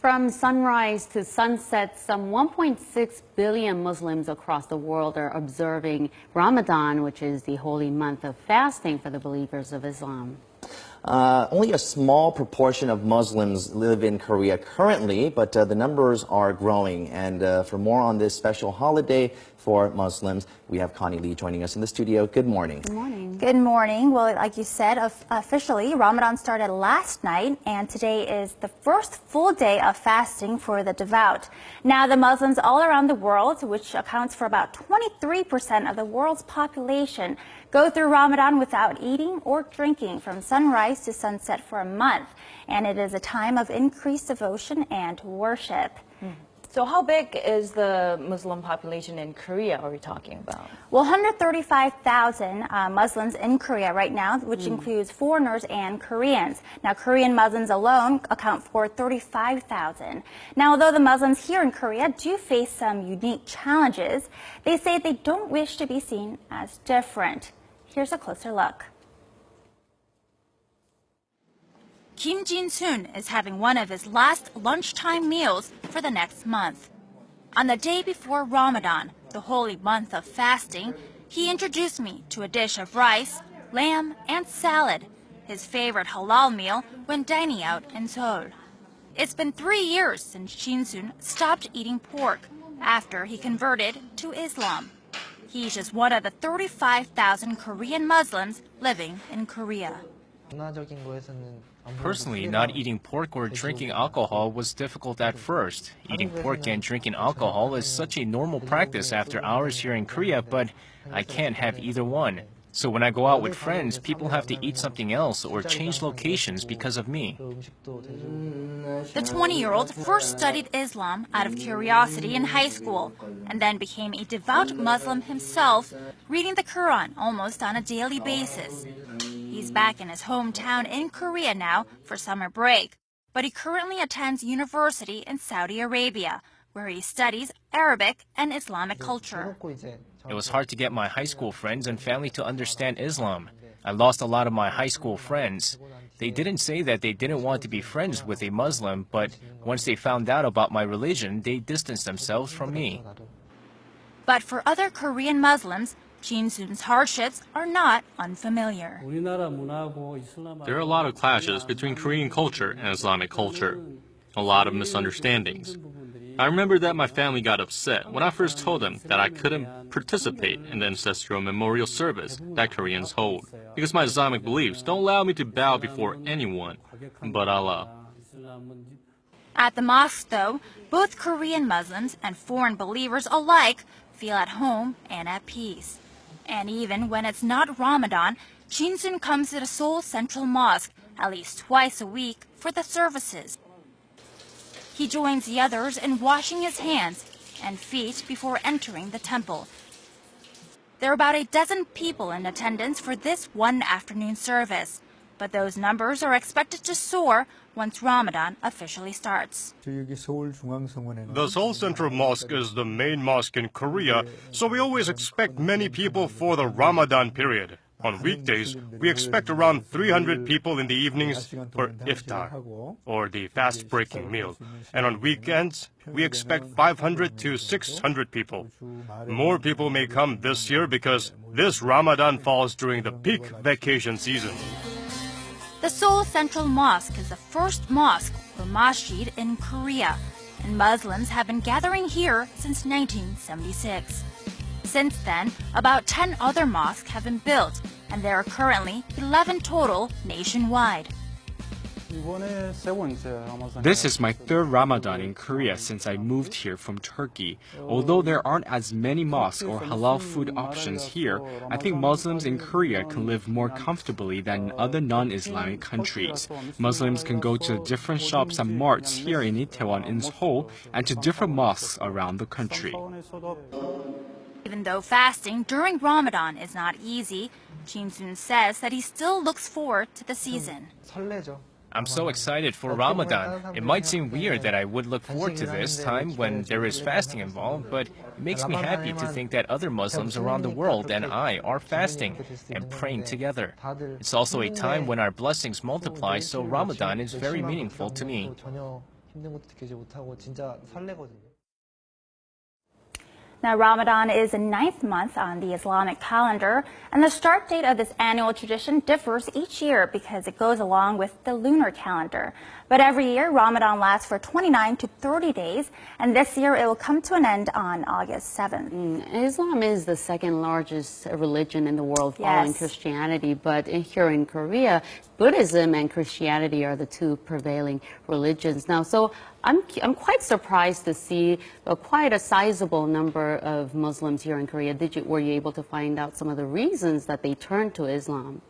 From sunrise to sunset, some 1.6 billion Muslims across the world are observing Ramadan, which is the holy month of fasting for the believers of Islam. Only a small proportion of Muslims live in Korea currently, but the numbers are growing. And for more on this special holiday for Muslims, we have Connie Lee joining us in the studio. Good morning. Good morning. Good morning. Well, like you said, officially, Ramadan started last night, and today is the first full day of fasting for the devout. Now, the Muslims all around the world, which accounts for about 23% of the world's population, go through Ramadan without eating or drinking from sunrise to sunset for a month. And it is a time of increased devotion and worship. So how big is the Muslim population in Korea are we talking about? Well, 135,000 Muslims in Korea right now, which includes foreigners and Koreans. Now, Korean Muslims alone account for 35,000. Now, although the Muslims here in Korea do face some unique challenges, they say they don't wish to be seen as different. Here's a closer look. Kim Jin-soon is having one of his last lunchtime meals for the next month. On the day before Ramadan, the holy month of fasting, he introduced me to a dish of rice, lamb, and salad, his favorite halal meal when dining out in Seoul. It's been 3 years since Jin-soon stopped eating pork after he converted to Islam. He's just one of the 35,000 Korean Muslims living in Korea. Personally, not eating pork or drinking alcohol was difficult at first. Eating pork and drinking alcohol is such a normal practice after hours here in Korea, but I can't have either one. So when I go out with friends, people have to eat something else or change locations because of me. The 20-year-old first studied Islam out of curiosity in high school and then became a devout Muslim himself, reading the Quran almost on a daily basis. He's back in his hometown in Korea now for summer break, but he currently attends university in Saudi Arabia, where he studies Arabic and Islamic culture. It was hard to get my high school friends and family to understand Islam. I lost a lot of my high school friends. They didn't say that they didn't want to be friends with a Muslim, but once they found out about my religion, they distanced themselves from me. But for other Korean Muslims, Jin-soon's hardships are not unfamiliar. There are a lot of clashes between Korean culture and Islamic culture. A lot of misunderstandings. I remember that my family got upset when I first told them that I couldn't participate in the ancestral memorial service that Koreans hold, because my Islamic beliefs don't allow me to bow before anyone but Allah. At the mosque, though, both Korean Muslims and foreign believers alike feel at home and at peace. And even when it's not Ramadan, Jin-soon comes to the Seoul Central Mosque at least twice a week for the services. He joins the others in washing his hands and feet before entering the temple. There are about a dozen people in attendance for this one afternoon service, but those numbers are expected to soar once Ramadan officially starts. The Seoul Central Mosque is the main mosque in Korea, so we always expect many people for the Ramadan period. On weekdays, we expect around 300 people in the evenings for iftar, or the fast-breaking meal. And on weekends, we expect 500 to 600 people. More people may come this year because this Ramadan falls during the peak vacation season. The Seoul Central Mosque is the first mosque or masjid in Korea, and Muslims have been gathering here since 1976. Since then, about 10 other mosques have been built, and there are currently 11 total nationwide. This is my third Ramadan in Korea since I moved here from Turkey. Although there aren't as many mosques or halal food options here, I think Muslims in Korea can live more comfortably than in other non-Islamic countries. Muslims can go to different shops and marts here in Itaewon in Seoul and to different mosques around the country. Even though fasting during Ramadan is not easy, Jin-soon says that he still looks forward to the season. I'm so excited for Ramadan. It might seem weird that I would look forward to this time when there is fasting involved, but it makes me happy to think that other Muslims around the world and I are fasting and praying together. It's also a time when our blessings multiply, so Ramadan is very meaningful to me. 힘든 것도 느끼지 못하고 진짜 설레거든요. Now, Ramadan is the 9th month on the Islamic calendar, and the start date of this annual tradition differs each year because it goes along with the lunar calendar. But every year, Ramadan lasts for 29 to 30 days, and this year it will come to an end on August 7th. Islam is the second largest religion in the world following Yes. Christianity, but here in Korea, Buddhism and Christianity are the two prevailing religions now. So I'm quite surprised to see quite a sizable number of Muslims here in Korea. Were you able to find out some of the reasons that they turned to Islam?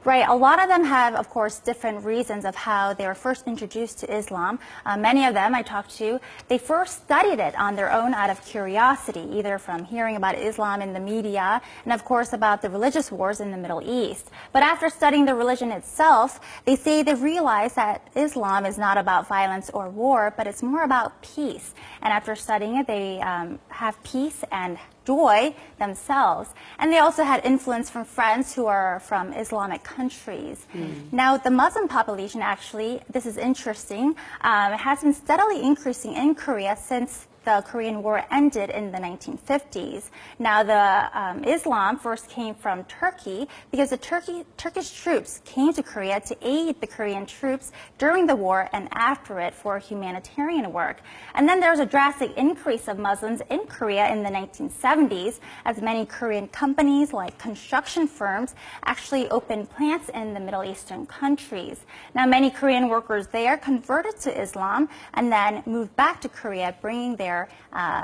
Right. A lot of them have, of course, different reasons of how they were first introduced to Islam. Many of them I talked to, they first studied it on their own out of curiosity, either from hearing about Islam in the media and, of course, about the religious wars in the Middle East. But after studying the religion itself, they say they realize that Islam is not about violence or war, but it's more about peace. And after studying it, they have peace and joy themselves. And they also had influence from friends who are from Islamic countries. Now, the Muslim population actually, this is interesting, has been steadily increasing in Korea since the Korean War ended in the 1950s. Now, the Islam first came from Turkey because the Turkish troops came to Korea to aid the Korean troops during the war and after it for humanitarian work. And then there was a drastic increase of Muslims in Korea in the 1970s as many Korean companies like construction firms actually opened plants in the Middle Eastern countries. Now, many Korean workers there converted to Islam and then moved back to Korea, bringing their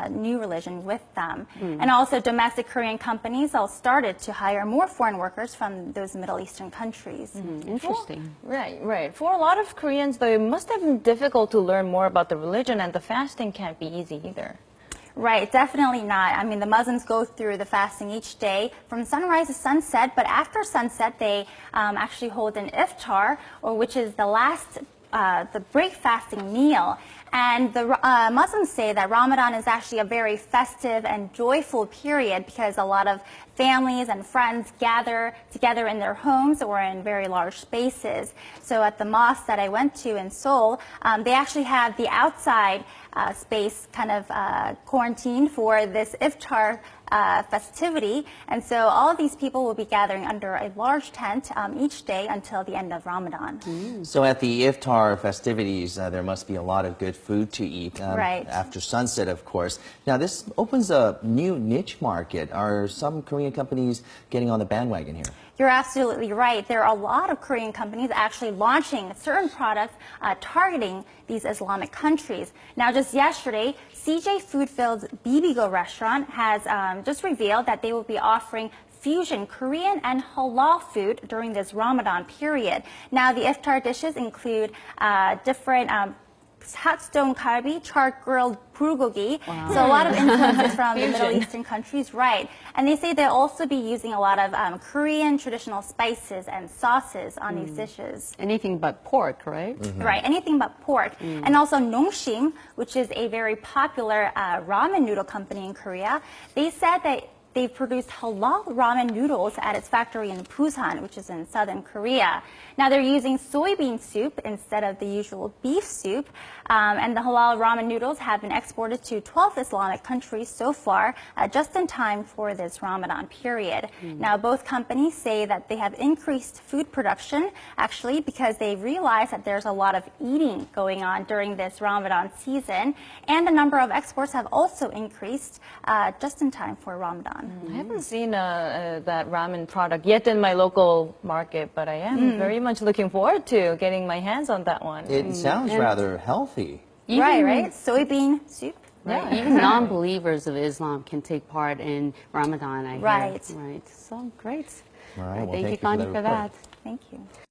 new religion with them. And also domestic Korean companies all started to hire more foreign workers from those Middle Eastern countries. Interesting. Right. For a lot of Koreans, though, it must have been difficult to learn more about the religion, and the fasting can't be easy either. Right, definitely not. I mean, the Muslims go through the fasting each day from sunrise to sunset, but after sunset, they actually hold an iftar, or which is the last the break fasting meal. And the Muslims say that Ramadan is actually a very festive and joyful period because a lot of families and friends gather together in their homes or in very large spaces. So at the mosque that I went to in Seoul, they actually have the outside space kind of quarantined for this iftar festivity. And so all of these people will be gathering under a large tent each day until the end of Ramadan. So at the iftar festivities, there must be a lot of good food to eat Right. after sunset, of course. Now, this opens a new niche market. Are some Korean companies getting on the bandwagon here? You're absolutely right. There are a lot of Korean companies actually launching certain products targeting these Islamic countries. Now, just yesterday, CJ Foodfield's Bibigo restaurant has just revealed that they will be offering fusion Korean and halal food during this Ramadan period. Now, the iftar dishes include different hot stone kalbi, char-grilled bulgogi. Wow. So a lot of influences from the Middle Eastern countries, right. And they say they'll also be using a lot of Korean traditional spices and sauces on these dishes. Anything but pork, right? Right, anything but pork. And also Nongshim, which is a very popular ramen noodle company in Korea, they said that they produced halal ramen noodles at its factory in Busan, which is in southern Korea. Now they're using soybean soup instead of the usual beef soup. And the halal ramen noodles have been exported to 12 Islamic countries so far, just in time for this Ramadan period. Now both companies say that they have increased food production, actually, because they realize that there's a lot of eating going on during this Ramadan season. And the number of exports have also increased just in time for Ramadan. I haven't seen that ramen product yet in my local market, but I am very much looking forward to getting my hands on that one. It sounds rather healthy. Right. Soybean soup. Yeah, even non-believers of Islam can take part in Ramadan, I hear. Right. Right. So great. All right. Well, Thank you, for Connie, that for report. that. Thank you.